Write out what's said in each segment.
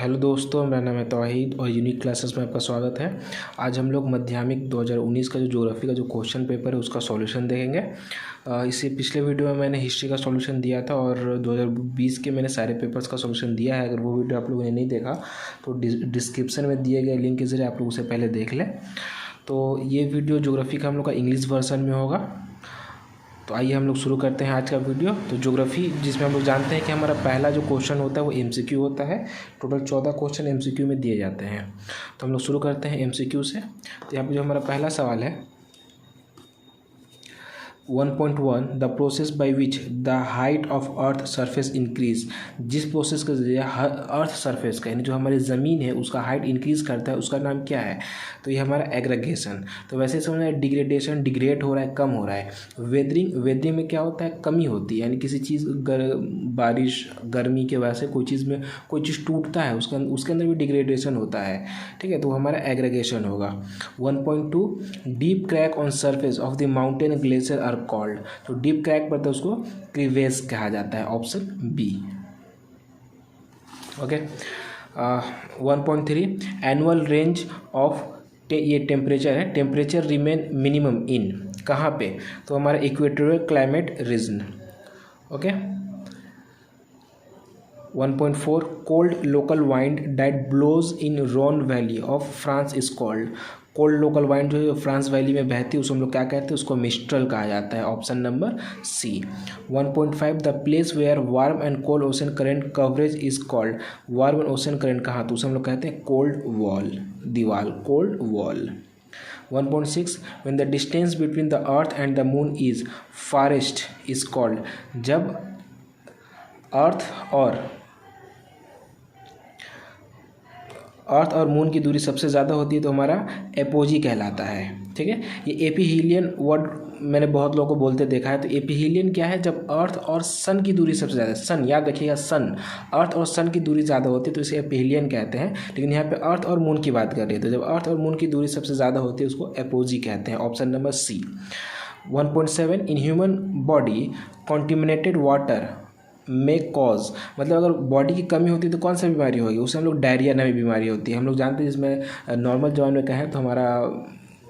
Hello दोस्तों, मेरा नाम है तौहीद और यूनिक क्लासेस में आपका स्वागत है। आज हम लोग माध्यमिक 2019 का जो ज्योग्राफी का जो क्वेश्चन पेपर है उसका सॉल्यूशन देखेंगे। इससे पिछले वीडियो में मैंने हिस्ट्री का सॉल्यूशन दिया था और 2020 के मैंने सारे पेपर्स का सॉल्यूशन दिया है। अगर वो वीडियो आप लोगों ने नहीं देखा तो डिस्क्रिप्शन में दिए गए लिंक के ज़रिए आप लोग उसे पहले देख लें। तो ये वीडियो ज्योग्राफी का हम लोग का इंग्लिश वर्जन में होगा। तो आइए हम लोग शुरू करते हैं आज का वीडियो। तो ज्योग्राफी जिसमें हम लोग जानते हैं कि हमारा पहला जो क्वेश्चन होता है वो एमसीक्यू होता है। टोटल 14 क्वेश्चन एमसीक्यू में दिए जाते हैं। तो हम लोग शुरू करते हैं एमसीक्यू से। तो यहाँ पे जो हमारा पहला सवाल है 1.1 the process by which the height of earth surface increase. जिस प्रोसेस के जरिए अर्थ सरफेस का यानी जो हमारी ज़मीन है उसका हाइट इंक्रीज़ करता है उसका नाम क्या है? तो ये हमारा एग्रीगेशन। तो वैसे समझना है डिग्रेडेशन, डिग्रेड हो रहा है, कम हो रहा है। वेदरिंग में क्या होता है? कमी होती है, यानी किसी चीज़ बारिश गर्मी के वजह से कोई चीज़ में कोई चीज़ टूटता है उसके अंदर भी डिग्रेडेशन होता है। ठीक है, तो हमारा एग्रीगेशन होगा। 1.2 deep crack on surface of the mountain glacier are called. तो डीप क्रैक पर तो उसको क्रीवेस कहा जाता है, option B. Okay. 1.3 annual range of ये टेम्परेचर है। टेम्परेचर रिमेन मिनिमम इन कहाँ पे? तो हमारा equatorial climate region. Okay. 1.4 cold local wind that blows in Rhone valley of France is called. Cold local wind जो फ्रांस वैली में बहती है उसको हम लोग क्या कहते हैं? उसको मिस्ट्रल कहा जाता है, option number C. 1.5 the place where warm and cold ocean current coverage is called. Warm and ocean current कहाँ? तो उसे हम लोग कहते हैं कोल्ड वॉल, दीवार, cold wall. 1.6 when the distance between the earth and the moon is farthest is called। जब अर्थ और मून की दूरी सबसे ज़्यादा होती है तो हमारा एपोजी कहलाता है। ठीक है, ये एपीहीलियन वर्ड मैंने बहुत लोगों को बोलते देखा है। तो एपीहीलियन क्या है? जब अर्थ और सन की दूरी सबसे ज़्यादा, सन याद रखिएगा, सन, अर्थ और सन की दूरी ज़्यादा होती है तो इसे एपीहीलियन कहते हैं। लेकिन यहाँ पे अर्थ और मून की बात कर रही है तो जब अर्थ और मून की दूरी सबसे ज़्यादा होती है उसको एपोजी कहते हैं, option number C. 1.7 in human body contaminated water में कॉज, मतलब अगर बॉडी की कमी होती है तो कौन सा बीमारी होगी? उसे हम लोग डायरिया नामी बीमारी होती है। हम लोग जानते हैं जिसमें नॉर्मल जवान में कहें तो हमारा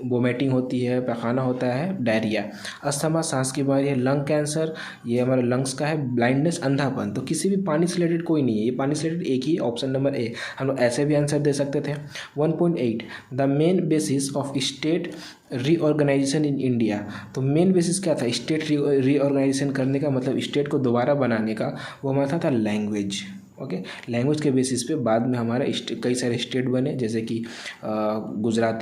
वोमिटिंग होती है, पैखाना होता है, डायरिया। अस्थमा सांस की बीमारी है। लंग कैंसर ये हमारे लंग्स का है। ब्लाइंडनेस अंधापन, तो किसी भी पानी से रिलेटेड कोई नहीं है, ये पानी से रिलेटेड एक ही, ऑप्शन नंबर ए। हम लोग ऐसे भी आंसर दे सकते थे। 1.8 the main basis of state reorganisation in India. तो मेन बेसिस क्या था स्टेट रीऑर्गेनाइजेशन करने का, मतलब स्टेट को दोबारा बनाने का? वो हमारा था लैंग्वेज। ओके, लैंग्वेज के बेसिस पे बाद में हमारा कई सारे स्टेट बने, जैसे कि गुजरात,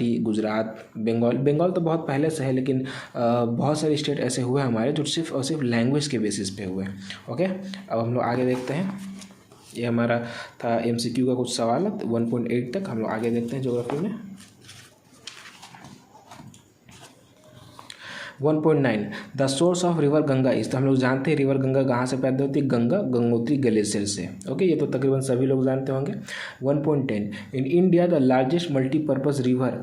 बंगाल तो बहुत पहले से है, लेकिन बहुत सारे स्टेट ऐसे हुए हमारे जो सिर्फ और सिर्फ लैंग्वेज के बेसिस पे हुए। ओके, अब हम लोग आगे देखते हैं। ये हमारा था एमसीक्यू का कुछ सवाल 1.8 तक। हम लोग आगे देखते हैं ज्योग्राफी में। 1.9 the source of river Ganga इस। तो हम लोग जानते हैं रिवर गंगा कहाँ से पैदा होती है? गंगोत्री ग्लेशियर से। ओके, ये तो तकरीबन सभी लोग जानते होंगे। 1.10 in India the largest multipurpose river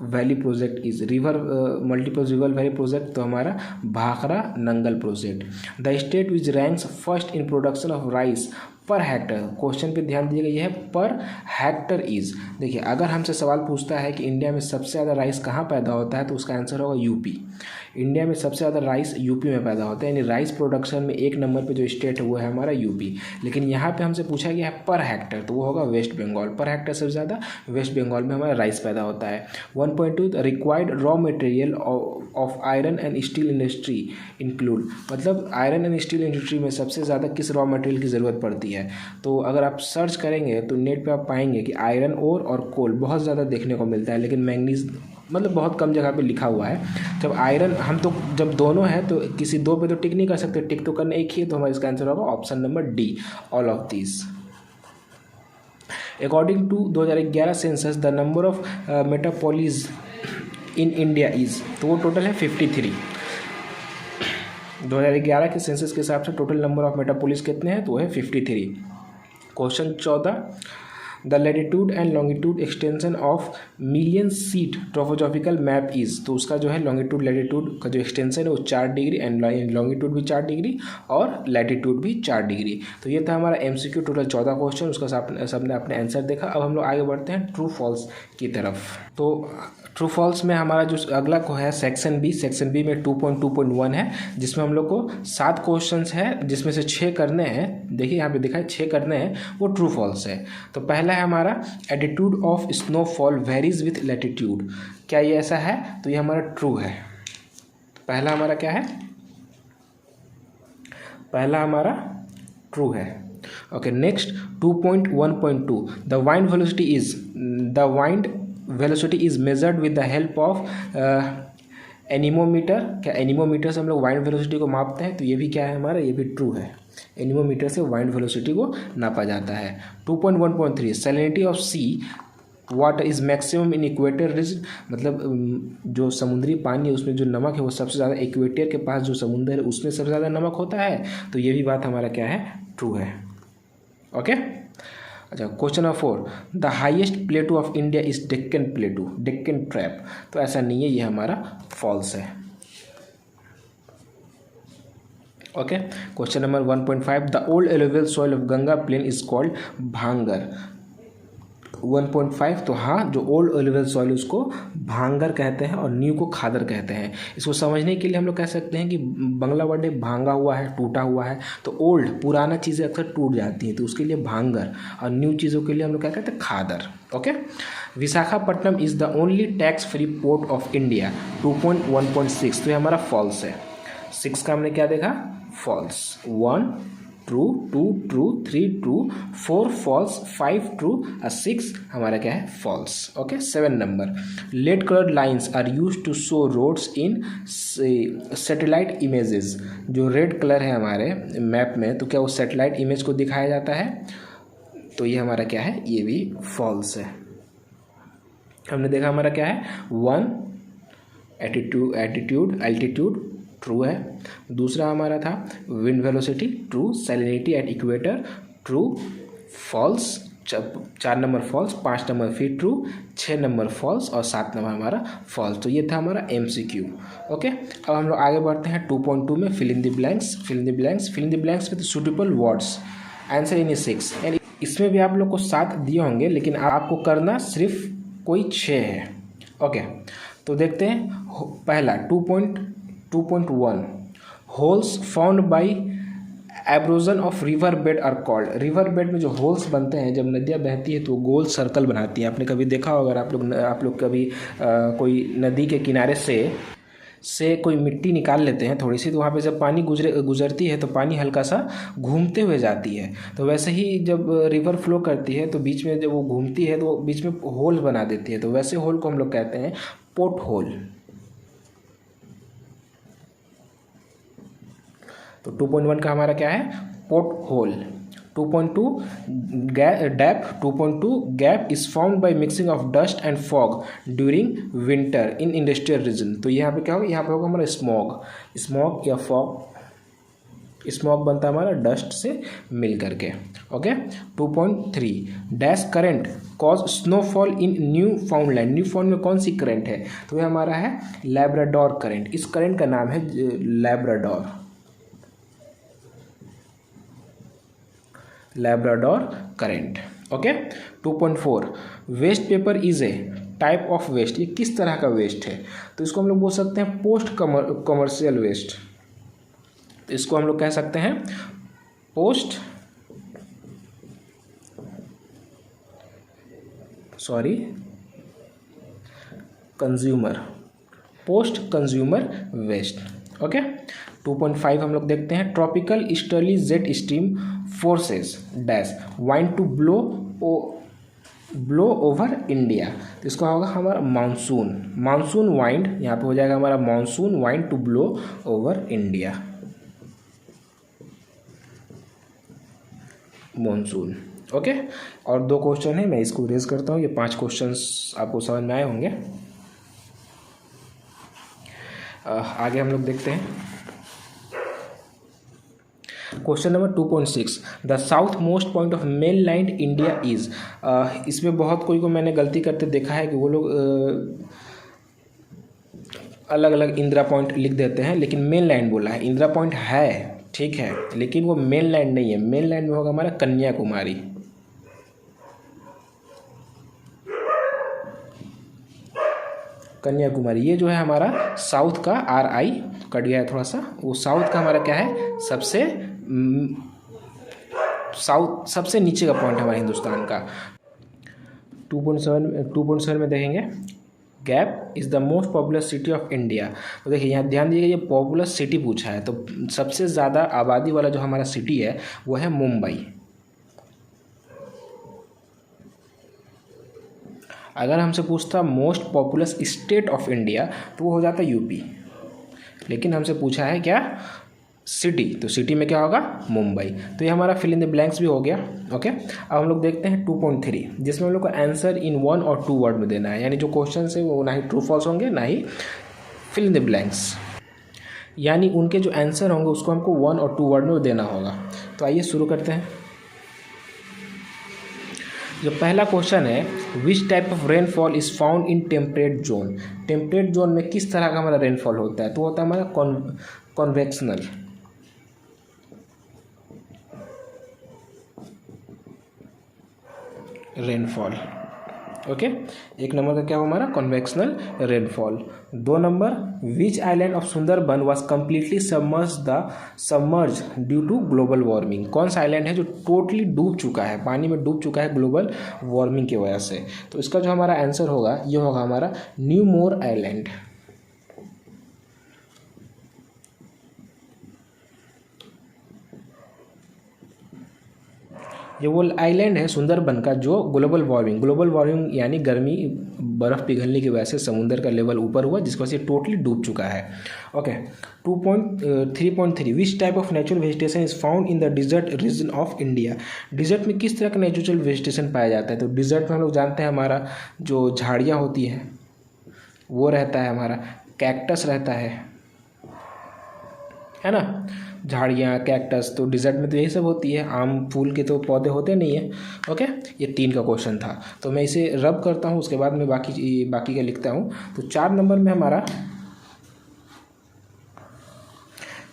valley project is. River multipurpose river valley project तो हमारा Bhakra Nangal project. The state which ranks first in production of rice per hectare. Question पे ध्यान दीजिएगा, यह है पर हेक्टर इज। देखिए, अगर हमसे सवाल पूछता है कि इंडिया में सबसे ज़्यादा राइस कहाँ पैदा होता है तो उसका आंसर होगा यूपी। इंडिया में सबसे ज़्यादा राइस यूपी में पैदा होता है, यानी राइस प्रोडक्शन में एक नंबर पे जो स्टेट है वो है हमारा यूपी। लेकिन यहाँ पे हमसे पूछा गया है पर हेक्टर तो वो होगा वेस्ट बंगाल। पर हेक्टर सबसे ज़्यादा वेस्ट बंगाल में हमारा राइस पैदा होता है। 1.2 required raw material of iron and steel industry include. मतलब आयरन एंड स्टील इंडस्ट्री में सबसे ज़्यादा किस रॉ मटेरियल की ज़रूरत पड़ती है? तो अगर आप सर्च करेंगे तो नेट पे आप पाएंगे कि आयरन ओर और कोल बहुत ज़्यादा देखने को मिलता है, लेकिन मैंगनीज मतलब बहुत कम जगह पे लिखा हुआ है। जब आयरन हम तो जब दोनों है तो किसी दो पे तो टिक नहीं कर सकते, टिक तो करना एक ही है, तो हमारा इसका आंसर होगा option number D, all of this. According to 2011 census the number of metropolis in India is. तो वो टोटल है 53। 2011 के सेंसस के हिसाब से टोटल नंबर ऑफ मेटापोलिस कितने हैं? तो वो है 53। Question 14 the latitude and longitude extension of million sheet topographical map is, तो उसका जो है लॉन्गिट्यूड लैटिट्यूड का जो एक्सटेंशन है वो 4 डिग्री एंड लॉन्गिट्यूड भी 4 डिग्री और लैटिट्यूड भी 4 डिग्री। तो ये था हमारा MCQ, टोटल 14 क्वेश्चन, उसका सबने अपने आंसर देखा। अब हम लोग आगे बढ़ते हैं ट्रू फॉल्स की तरफ। तो ट्रू फॉल्स में हमारा जो अगला को है सेक्शन बी में 2.2.1 है, जिसमें हम लोग को 7 क्वेश्चंस है, जिसमें से 6 करने हैं। देखिए यहाँ पे दिखा है 6 करने हैं, वो ट्रू फॉल्स है। तो पहला है हमारा attitude of snowfall varies with latitude, क्या ये ऐसा है? तो ये हमारा ट्रू है। पहला हमारा क्या है? पहला हमारा ट्रू है। Okay, next 2.1.2 the wind velocity is measured with the help of anemometer. क्या एनीमोमीटर से हम लोग वाइंड वेलोसिटी को मापते हैं? तो ये भी क्या है हमारा? ये भी ट्रू है। एनीमोमीटर से वाइंड वेलोसिटी को नापा जाता है। 2.1.3 salinity of sea water is maximum in equator region, मतलब जो समुद्री पानी है उसमें जो नमक है वो सबसे ज़्यादा इक्वेटर के पास जो समुद्र है उसमें सबसे ज़्यादा नमक होता है। तो ये भी बात हमारा क्या है? ट्रू है। ओके, अच्छा, question number 4 the highest plateau of India is Deccan plateau, Deccan trap. तो ऐसा नहीं है, ये हमारा फॉल्स है। Okay, question number 1.5 the old alluvial soil of Ganga plain is called bhangar. 1.5 तो हाँ, जो ओल्ड एलोवियल सॉइल उसको भांगर कहते हैं और न्यू को खादर कहते हैं। इसको समझने के लिए हम लोग कह सकते हैं कि बंगला वर्ड है भांगा हुआ है, टूटा हुआ है। तो ओल्ड पुराना चीज़ें अक्सर टूट जाती हैं, तो उसके लिए भांगर, और न्यू चीज़ों के लिए हम लोग क्या कहते हैं? खादर। Okay, Visakhapatnam is the only tax free port of India 2.1.6। तो ये हमारा फॉल्स है। 6 का हमने क्या देखा? False. 1 true, 2 true, 3 true, 4 false, 5 true और 6 हमारा क्या है? False. Okay, 7 number red coloured lines are used to show roads in satellite images. जो रेड कलर है हमारे मैप में, तो क्या वो सैटेलाइट इमेज को दिखाया जाता है? तो ये हमारा क्या है? ये भी फॉल्स है। हमने देखा हमारा क्या है? 1 एटीट्यूड एल्टीट्यूड ट्रू है। दूसरा हमारा था wind velocity true, salinity at equator true, false. 4 number false, 5 number फिर ट्रू, 6 नंबर फॉल्स और 7 नंबर हमारा फॉल्स। तो ये था हमारा MCQ। ओके, अब हम लोग आगे बढ़ते हैं 2.2 में fill in the blanks with suitable words, answer in 6। And इसमें भी आप लोग को 7 दिए होंगे, लेकिन आपको करना सिर्फ कोई 6 है। ओके, तो देखते हैं पहला 2.1 holes found by abrasion of river bed are called. River bed में जो होल्स बनते हैं, जब नदियाँ बहती है तो गोल सर्कल बनाती हैं। आपने कभी देखा होगा, आप लोग कभी कोई नदी के किनारे से कोई मिट्टी निकाल लेते हैं थोड़ी सी, तो वहाँ पे जब पानी गुजरती है तो पानी हल्का सा घूमते हुए जाती है। तो वैसे ही जब रिवर फ्लो करती है तो बीच में जब वो घूमती है तो वो बीच में होल बना देती है। तो वैसे होल को हम लोग कहते हैं पोर्ट होल। तो 2.1 का हमारा क्या है? Port hole. 2.2 depth 2.2 gap is found by mixing of dust and fog during winter in industrial region. तो यहाँ पे क्या होगा? यहाँ पे होगा हमारा स्मॉग या फॉग। स्मॉग बनता है हमारा डस्ट से मिल करके। Okay, 2.3 dash current cause snowfall in new फाउंडलैंड। New found में कौन सी करंट है? तो ये हमारा है लैब्राडोर करंट। इस करंट का नाम है Labrador current. Okay, 2.4 waste paper is a type of waste. ये किस तरह का वेस्ट है? तो इसको हम लोग बोल सकते हैं पोस्ट कमर्शियल वेस्ट। तो इसको हम लोग कह सकते हैं पोस्ट कंज्यूमर वेस्ट। ओके, 2.5 हम लोग देखते हैं tropical easterly jet stream forces dash wind to blow over India. तो इसका होगा हमारा मानसून वाइंड। यहाँ पे हो जाएगा हमारा monsoon wind to blow over India, monsoon. Okay, और 2 क्वेश्चन है, मैं इसको रेज करता हूँ। ये 5 क्वेश्चंस आपको समझ में आए होंगे। आगे हम लोग देखते हैं question number 2.6, the south most point of main land India is. इसमें बहुत कोई को मैंने गलती करते देखा है कि वो लोग अलग अलग इंदिरा पॉइंट लिख देते हैं, लेकिन मेन लैंड बोला है। इंदिरा पॉइंट है, ठीक है, लेकिन वो मेन लैंड नहीं है। मेन लैंड में होगा हमारा कन्याकुमारी। कन्याकुमारी ये जो है हमारा साउथ का, RI कट गया है थोड़ा सा, वो साउथ का हमारा क्या है, सबसे साउथ सबसे नीचे का पॉइंट है हमारे हिंदुस्तान का। 2.7 में देखेंगे, gap is the most popular city of India. तो देखिए यहाँ ध्यान दीजिएगा, ये पॉपुलर सिटी पूछा है, तो सबसे ज़्यादा आबादी वाला जो हमारा सिटी है वो है मुंबई। अगर हमसे पूछता most populous state of India तो वो हो जाता यूपी, लेकिन हमसे पूछा है क्या, सिटी, तो सिटी में क्या होगा, मुंबई। तो ये हमारा फिल इन द ब्लैंक्स भी हो गया। ओके, अब हम लोग देखते हैं 2.3, जिसमें हम लोग को आंसर इन 1 और 2 वर्ड में देना है, यानी जो क्वेश्चन है वो ना ही ट्रू फॉल्स होंगे ना ही फिल इन द ब्लैंक्स, यानी उनके जो आंसर होंगे उसको हमको 1 और 2 वर्ड में देना होगा। तो आइए शुरू करते हैं। जो पहला क्वेश्चन है, विच type of rainfall is found in temperate zone. Temperate zone में किस तरह का हमारा रेनफॉल होता है, तो होता है हमारा कॉन्वेक्शनल। रेनफॉल, ओके, एक नंबर का क्या हुआ हमारा, convectional rainfall. 2 number, which island of Sundarban was completely submerge due to global warming. कौन सा आइलैंड है जो टोटली डूब चुका है, पानी में डूब चुका है ग्लोबल वार्मिंग की वजह से। तो इसका जो हमारा आंसर होगा ये होगा हमारा न्यू मोर आइलैंड। ये वो आइलैंड है सुंदरबन का जो ग्लोबल वार्मिंग यानी गर्मी, बर्फ़ पिघलने की वजह से समुद्र का लेवल ऊपर हुआ, जिसकी वजह से टोटली डूब चुका है। Okay, 2.3.3, which type of natural vegetation is found in the desert region of India. Desert में किस तरह का नेचुरल वेजिटेशन पाया जाता है, तो डिजर्ट में हम लोग जानते हैं हमारा जो झाड़ियाँ होती हैं वो रहता है, हमारा कैक्टस रहता है ना, झाड़ियाँ, कैक्टस, तो डिजर्ट में तो यही सब होती है। आम फूल के तो पौधे होते नहीं हैं। ओके, ये 3 का क्वेश्चन था, तो मैं इसे रब करता हूँ, उसके बाद मैं बाकी का लिखता हूँ। तो 4 नंबर में हमारा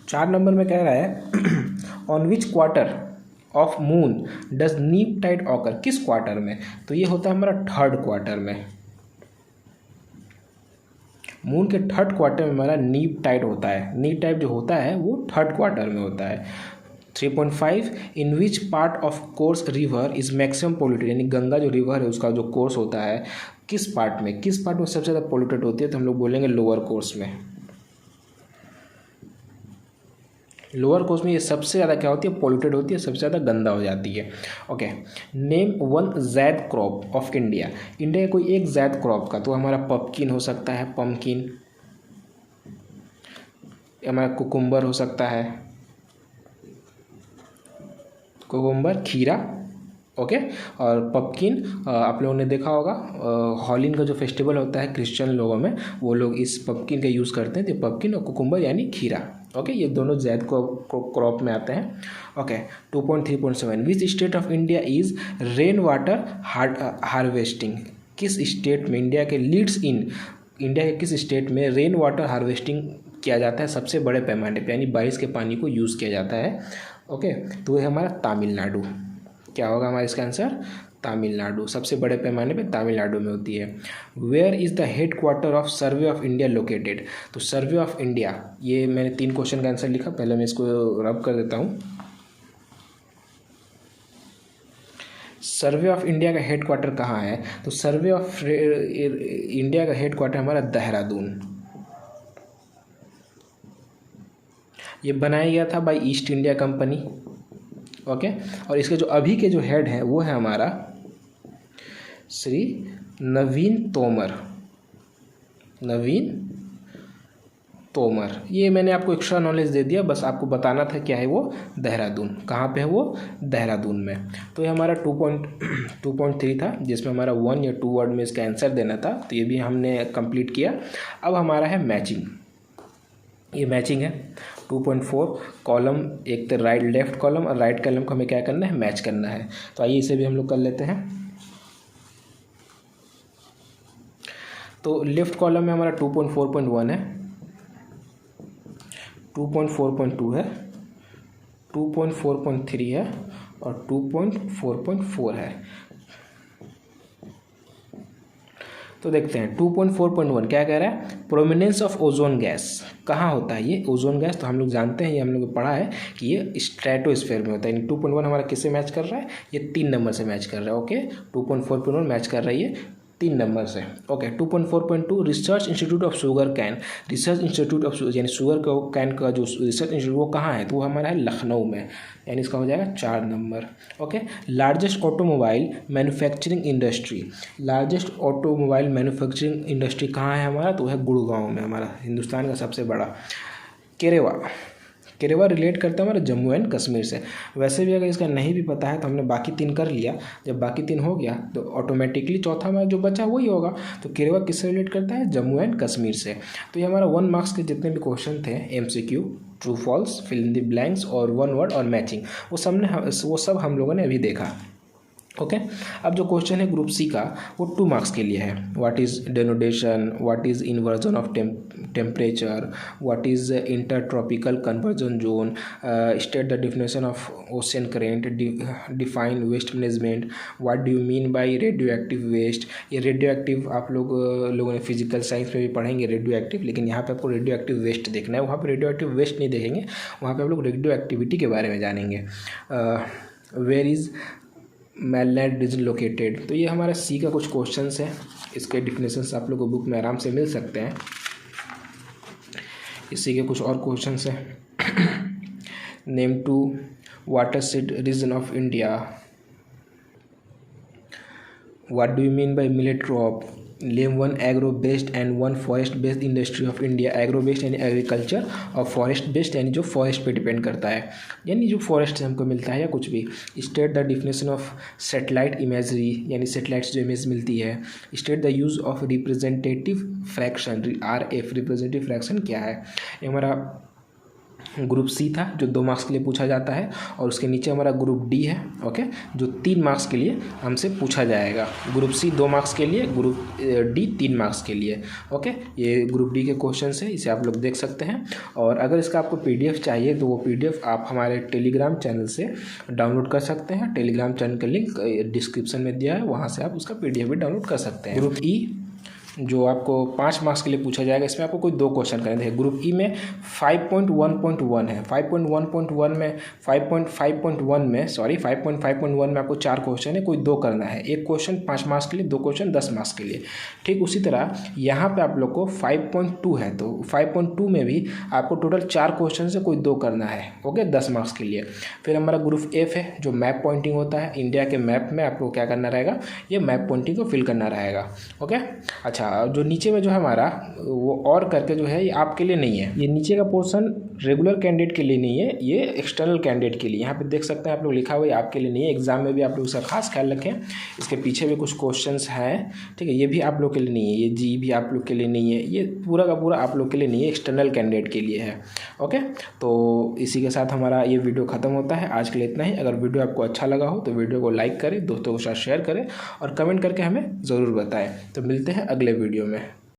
4 नंबर में कह रहा है on which quarter of moon does नीप टाइड ऑकर। किस क्वार्टर में, तो ये होता है हमारा 3rd क्वार्टर में। मून के 3rd क्वार्टर में हमारा नीप टाइड होता है। नीप टाइड जो होता है वो 3rd क्वार्टर में होता है। 3.5, in which part of course river is maximum polluted, यानी गंगा जो रिवर है उसका जो कोर्स होता है किस पार्ट में सबसे ज़्यादा पोल्यूटेड होती है, तो हम लोग बोलेंगे लोअर कोर्स में। लोअर कोर्स में ये सबसे ज़्यादा क्या होती है, पोल्यूटेड होती है, सबसे ज़्यादा गंदा हो जाती है। Okay, name 1 zaid crop of India. India का कोई एक ज़ैद क्रॉप का, तो हमारा पम्पकिन हो सकता है, पम्पकिन, हमारा कुकुम्बर हो सकता है, कुकुम्बर, खीरा। ओके, और पम्पकिन आप लोगों ने देखा होगा हॉलिन का जो फेस्टिवल होता है क्रिश्चियन लोगों में, वो लोग इस पम्पकिन का यूज़ करते हैं। तो पम्पकिन और कुकुम्बर यानी खीरा। ओके, ये दोनों ज़ैद क्रॉप में आते हैं। Okay, 2.3.7, which state of India is rain water harvesting. किस स्टेट में इंडिया के किस स्टेट में रेन वाटर हार्वेस्टिंग किया जाता है सबसे बड़े पैमाने पे, यानी बारिश के पानी को यूज़ किया जाता है। ओके, तो ये हमारा तमिलनाडु। क्या होगा हमारा इसका आंसर, तमिलनाडु। सबसे बड़े पैमाने पे तमिलनाडु में होती है। Where is the head quarter of survey of India located. तो सर्वे ऑफ इंडिया, ये मैंने 3 क्वेश्चन का आंसर लिखा, पहले मैं इसको रब कर देता हूँ। सर्वे ऑफ इंडिया का हेड क्वार्टर कहाँ है, तो सर्वे ऑफ इंडिया का हेड क्वार्टर हमारा देहरादून। ये बनाया गया था by East India company. Okay, और इसके जो अभी के जो हेड हैं वो है हमारा श्री नवीन तोमर। ये मैंने आपको एक्स्ट्रा नॉलेज दे दिया, बस आपको बताना था क्या है वो, देहरादून। कहाँ पे है वो, देहरादून में। तो ये हमारा 2.3 था, जिसमें हमारा 1 या 2 वर्ड में इसका आंसर देना था, तो ये भी हमने कंप्लीट किया। अब हमारा है मैचिंग। ये मैचिंग है। 2.4 कॉलम, एक तो राइट लेफ्ट कॉलम और राइट कॉलम को हमें क्या करना है, मैच करना है। तो आइए इसे भी हम लोग कर लेते हैं। तो लेफ्ट कॉलम में हमारा 2.4.1 है, 2.4.2 है, 2.4.3 है और 2.4.4 है। तो देखते हैं 2.4.1 क्या कह रहा है, प्रोमिनेंस ऑफ ओजोन गैस। कहाँ होता है ये ओजोन गैस, तो हम लोग जानते हैं, ये हम लोग को पढ़ा है कि ये स्ट्रेटोस्फेयर में होता है। 2.1 हमारा किससे मैच कर रहा है, ये 3 नंबर से मैच कर रहा है। ओके 2.4.1 मैच कर रही है 3 नंबर से। Okay 2.4.2 research institute of sugar cane, research institute of यानी शुगर कैन का जो रिसर्च इंस्टीट्यूट वो कहाँ है, तो वो हमारा है लखनऊ में, यानी इसका हो जाएगा 4 number. Okay largest automobile manufacturing industry, largest automobile manufacturing industry कहाँ है हमारा, तो है गुड़गांव में, हमारा हिंदुस्तान का सबसे बड़ा। केरेवा, केरेवा रिलेट करता है हमारा जम्मू एंड कश्मीर से। वैसे भी अगर इसका नहीं भी पता है तो हमने बाकी 3 कर लिया, जब बाकी 3 हो गया तो ऑटोमेटिकली चौथा हमारा जो बचा वही होगा। तो केरेवा किससे रिलेट करता है, जम्मू एंड कश्मीर से। तो ये हमारा 1 मार्क्स के जितने भी क्वेश्चन थे, MCQ, true false, fill in the blanks और 1 वर्ड और मैचिंग, वो सब हम लोगों ने अभी देखा। ओके अब जो क्वेश्चन है ग्रुप सी का वो 2 मार्क्स के लिए है। What is denudation, what is inversion of temperature, what is inter tropical convergence zone, state the definition of ocean current, define waste management, what do you mean by radioactive waste. ये radioactive आप लोगों ने physical science में भी पढ़ेंगे radio active, लेकिन यहाँ पे आपको रेडियो एक्टिव वेस्ट देखना है, वहाँ पे रेडियो एक्टिव वेस्ट नहीं देखेंगे, वहाँ पे आप लोग रेडियो एक्टिविटी के बारे में जानेंगे। वेयर इज़ मेलनाइट रीजन लोकेटेड, तो ये हमारा सी का कुछ क्वेश्चंस हैं, इसके डिफिनेशंस आप लोग को बुक में आराम से मिल सकते हैं। इसी के कुछ और क्वेश्चंस हैं। Name 2 watershed region of India, what do you mean by millet crop, name 1 agro based and 1 forest based industry of India. Agro based यानी एग्रीकल्चर और फॉरेस्ट बेस्ड यानी जो फॉरेस्ट पे डिपेंड करता है, यानी जो फॉरेस्ट से हमको मिलता है या कुछ भी। State the definition of satellite imagery, यानी सेटेलाइट से जो इमेज मिलती है। State the use of representative fraction, RF representative fraction क्या है। ये हमारा ग्रुप सी था जो 2 मार्क्स के लिए पूछा जाता है, और उसके नीचे हमारा ग्रुप डी है। ओके जो 3 मार्क्स के लिए हमसे पूछा जाएगा। ग्रुप सी 2 मार्क्स के लिए, ग्रुप डी 3 मार्क्स के लिए। ओके ये ग्रुप डी के क्वेश्चन है, इसे आप लोग देख सकते हैं। और अगर इसका आपको PDF चाहिए तो वो PDF आप हमारे टेलीग्राम चैनल से डाउनलोड कर सकते हैं। टेलीग्राम चैनल का लिंक डिस्क्रिप्शन में दिया है, वहाँ से आप उसका PDF भी डाउनलोड कर सकते हैं। ग्रुप ई जो आपको 5 मार्क्स के लिए पूछा जाएगा, इसमें आपको कोई 2 क्वेश्चन करने थे। ग्रुप ई में 5.1.1 है, 5.1.1 में 5.5.1 में 5.5.1 में आपको 4 क्वेश्चन है, कोई 2 करना है। एक क्वेश्चन 5 मार्क्स के लिए, 2 क्वेश्चन 10 मार्क्स के लिए। ठीक उसी तरह यहाँ पे आप लोग को 5.2 है, तो 5.2 में भी आपको टोटल 4 क्वेश्चन से कोई 2 करना है। ओके 10 मार्क्स के लिए। फिर हमारा ग्रुप एफ है जो मैप पॉइंटिंग होता है, इंडिया के मैप में आपको क्या करना रहेगा, ये मैप पॉइंटिंग को फिल करना रहेगा। ओके अच्छा जो नीचे में जो है हमारा वो और करके जो है ये आपके लिए नहीं है, ये नीचे का पोर्शन रेगुलर कैंडिडेट के लिए नहीं है, ये एक्सटर्नल कैंडिडेट के लिए। यहाँ पे देख सकते हैं आप लोग लिखा हुआ है आपके लिए नहीं है, एग्जाम में भी आप लोग इसका खास ख्याल रखें। इसके पीछे भी कुछ क्वेश्चंस हैं, ठीक है, ये भी आप लोग के लिए नहीं है, ये जी भी आप लोग के लिए नहीं है, ये पूरा का पूरा आप लोग के लिए नहीं है, एक्सटर्नल कैंडिडेट के लिए है। ओके तो इसी के साथ हमारा ये वीडियो ख़त्म होता है। आज के लिए इतना ही। अगर वीडियो आपको अच्छा लगा हो तो वीडियो को लाइक करें, दोस्तों के साथ शेयर करें और कमेंट करके हमें ज़रूर बताएं। तो मिलते हैं अगले वीडियो में।